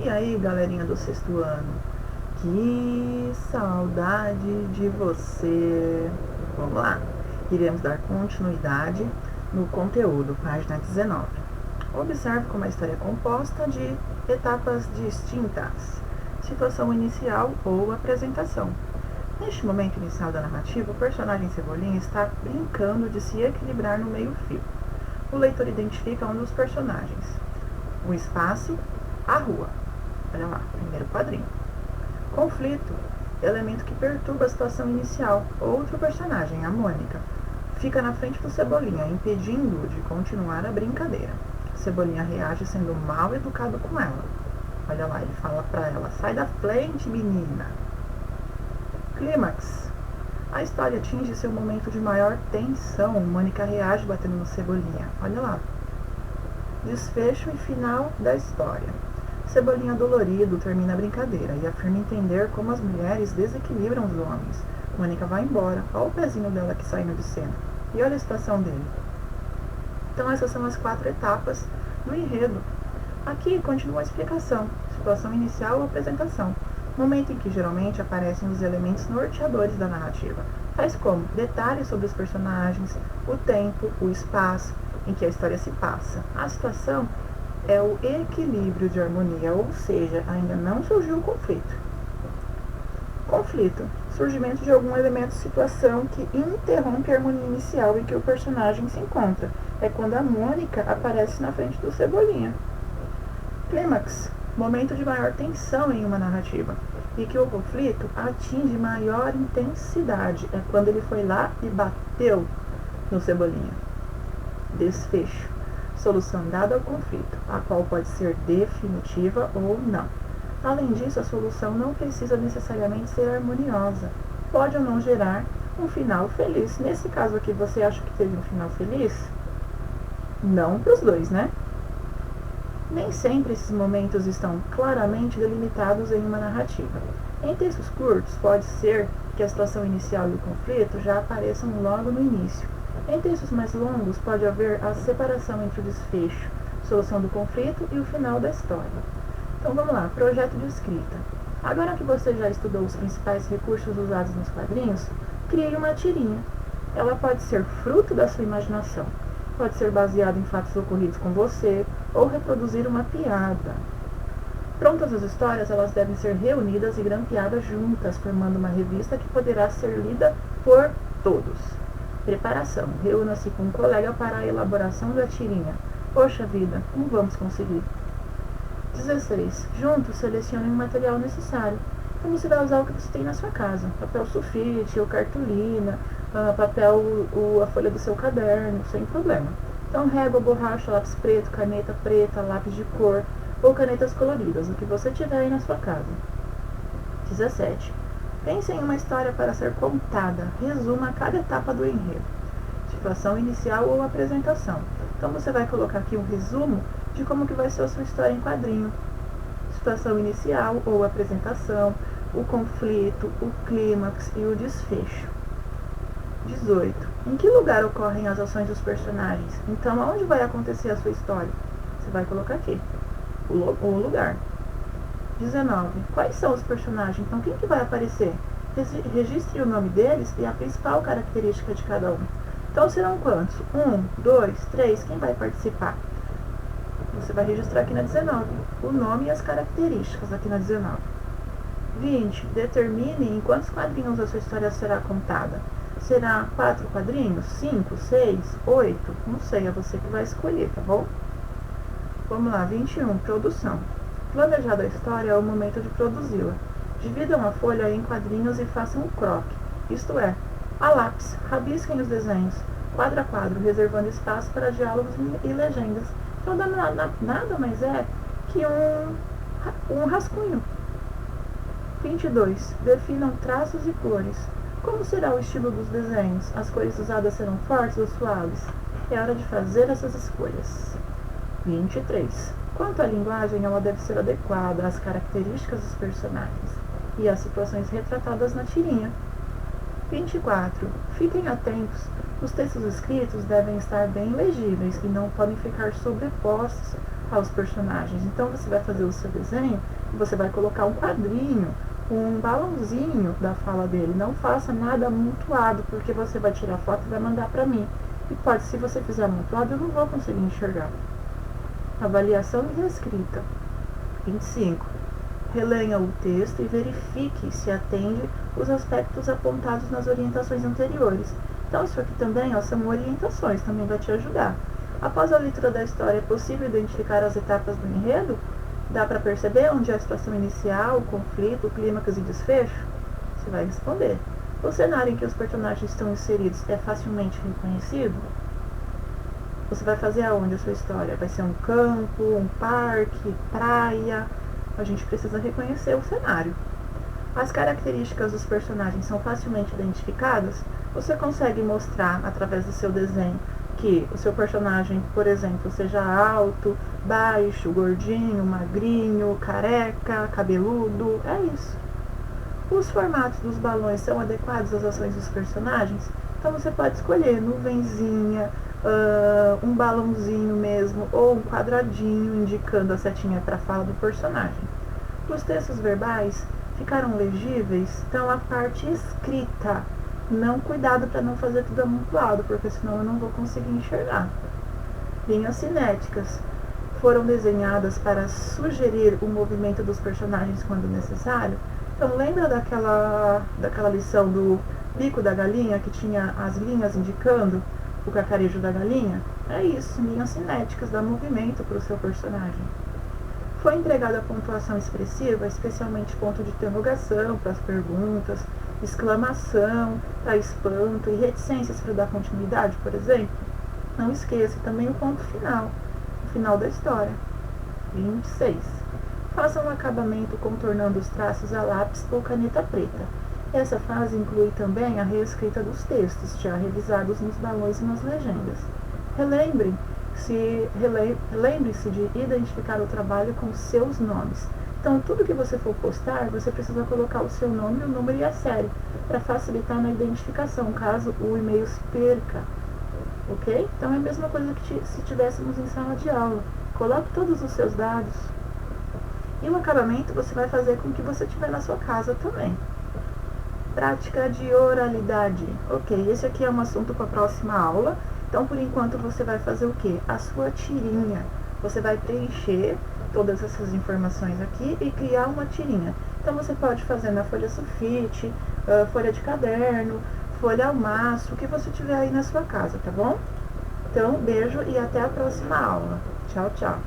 E aí, galerinha do sexto ano, que saudade de você! Vamos lá, iremos dar continuidade no conteúdo, página 19. Observe como a história é composta de etapas distintas: situação inicial ou apresentação. Neste momento inicial da narrativa, o personagem Cebolinha está brincando de se equilibrar no meio-fio. O leitor identifica um dos personagens, o espaço, a rua. Olha lá, primeiro quadrinho. Conflito, elemento que perturba a situação inicial. Outro personagem, a Mônica, fica na frente do Cebolinha, impedindo-o de continuar a brincadeira. Cebolinha reage sendo mal educado com ela. Olha lá, ele fala pra ela: sai da frente, menina. Clímax. A história atinge seu momento de maior tensão. Mônica reage batendo no Cebolinha. Olha lá. Desfecho e final da história. Cebolinha dolorido termina a brincadeira e afirma entender como as mulheres desequilibram os homens. Mônica vai embora. Olha o pezinho dela aqui saindo de cena. E olha a situação dele. Então essas são as 4 etapas do enredo. Aqui continua a explicação. Situação inicial ou apresentação. Momento em que geralmente aparecem os elementos norteadores da narrativa, tais como detalhes sobre os personagens, o tempo, o espaço em que a história se passa. A situação é o equilíbrio de harmonia, ou seja, ainda não surgiu o conflito. Conflito. Surgimento de algum elemento situação que interrompe a harmonia inicial em que o personagem se encontra. É quando a Mônica aparece na frente do Cebolinha. Clímax. Momento de maior tensão em uma narrativa, e que o conflito atinge maior intensidade. É quando ele foi lá e bateu no Cebolinha. Desfecho. Solução dada ao conflito, a qual pode ser definitiva ou não. Além disso, a solução não precisa necessariamente ser harmoniosa. Pode ou não gerar um final feliz. Nesse caso aqui, você acha que teve um final feliz? Não para os dois, né? Nem sempre esses momentos estão claramente delimitados em uma narrativa. Em textos curtos, pode ser que a situação inicial e o conflito já apareçam logo no início. Em textos mais longos, pode haver a separação entre o desfecho, solução do conflito e o final da história. Então vamos lá, projeto de escrita. Agora que você já estudou os principais recursos usados nos quadrinhos, crie uma tirinha. Ela pode ser fruto da sua imaginação, pode ser baseada em fatos ocorridos com você, ou reproduzir uma piada. Prontas as histórias, elas devem ser reunidas e grampeadas juntas, formando uma revista que poderá ser lida por todos. Preparação. Reúna-se com um colega para a elaboração da tirinha. Poxa vida, como vamos conseguir? 16. Juntos, selecionem o material necessário. Então você vai usar o que você tem na sua casa. Papel sulfite, ou cartolina, a folha do seu caderno, sem problema. Então, régua, borracha, lápis preto, caneta preta, lápis de cor ou canetas coloridas, o que você tiver aí na sua casa. 17. Pense em uma história para ser contada. Resuma cada etapa do enredo. Situação inicial ou apresentação. Então, você vai colocar aqui um resumo de como que vai ser a sua história em quadrinho. Situação inicial ou apresentação, o conflito, o clímax e o desfecho. 18. Em que lugar ocorrem as ações dos personagens? Então, aonde vai acontecer a sua história? Você vai colocar aqui, o lugar. 19. Quais são os personagens? Então, quem que vai aparecer? Registre o nome deles e a principal característica de cada um. Então, serão quantos? 1, 2, 3. Quem vai participar? Você vai registrar aqui na 19. O nome e as características aqui na 19. 20. Determine em quantos quadrinhos a sua história será contada. Será 4 quadrinhos? 5, 6, 8? Não sei, é você que vai escolher, tá bom? Vamos lá, 21. Produção. Planejada a história é o momento de produzi-la. Dividam a folha em quadrinhos e façam um croque. Isto é, a lápis, rabisquem os desenhos, quadro a quadro, reservando espaço para diálogos e legendas. Então, nada mais é que um rascunho. 22. Definam traços e cores. Como será o estilo dos desenhos? As cores usadas serão fortes ou suaves? É hora de fazer essas escolhas. 23. Quanto à linguagem, ela deve ser adequada às características dos personagens e às situações retratadas na tirinha. 24. Fiquem atentos. Os textos escritos devem estar bem legíveis e não podem ficar sobrepostos aos personagens. Então você vai fazer o seu desenho e você vai colocar um quadrinho, um balãozinho da fala dele. Não faça nada amontoado, porque você vai tirar foto e vai mandar para mim. E pode, se você fizer amontoado, eu não vou conseguir enxergar. Avaliação e reescrita. 25. Releia o texto e verifique se atende os aspectos apontados nas orientações anteriores. Então isso aqui também são orientações, também vai te ajudar. Após a leitura da história, é possível identificar as etapas do enredo? Dá para perceber onde é a situação inicial, o conflito, o clímax e desfecho? Você vai responder. O cenário em que os personagens estão inseridos é facilmente reconhecido? Você vai fazer aonde a sua história? Vai ser um campo, um parque, praia? A gente precisa reconhecer o cenário. As características dos personagens são facilmente identificadas? Você consegue mostrar, através do seu desenho, que o seu personagem, por exemplo, seja alto, baixo, gordinho, magrinho, careca, cabeludo? É isso. Os formatos dos balões são adequados às ações dos personagens? Então você pode escolher nuvenzinha, um balãozinho mesmo, ou um quadradinho indicando a setinha para a fala do personagem. Os textos verbais ficaram legíveis? Então a parte escrita, não, cuidado para não fazer tudo amontoado, porque senão eu não vou conseguir enxergar. Linhas cinéticas foram desenhadas para sugerir o movimento dos personagens quando necessário? Então lembra daquela lição do bico da galinha, que tinha as linhas indicando o cacarejo da galinha? É isso, linhas cinéticas, dá movimento para o seu personagem. Foi entregada a pontuação expressiva, especialmente ponto de interrogação para as perguntas, exclamação para espanto e reticências para dar continuidade, por exemplo? Não esqueça também o ponto final, o final da história. 26. Faça um acabamento contornando os traços a lápis ou caneta preta. Essa fase inclui também a reescrita dos textos, já revisados nos balões e nas legendas. Lembre-se de identificar o trabalho com seus nomes. Então, tudo que você for postar, você precisa colocar o seu nome, o número e a série, para facilitar na identificação, caso o e-mail se perca. Ok? Então, é a mesma coisa que se estivéssemos em sala de aula. Coloque todos os seus dados. E o acabamento você vai fazer com o que você tiver na sua casa também. Prática de oralidade. Ok, esse aqui é um assunto para a próxima aula. Então, por enquanto, você vai fazer o quê? A sua tirinha. Você vai preencher todas essas informações aqui e criar uma tirinha. Então, você pode fazer na folha sulfite, folha de caderno, folha ao maço, o que você tiver aí na sua casa, tá bom? Então, beijo e até a próxima aula. Tchau, tchau.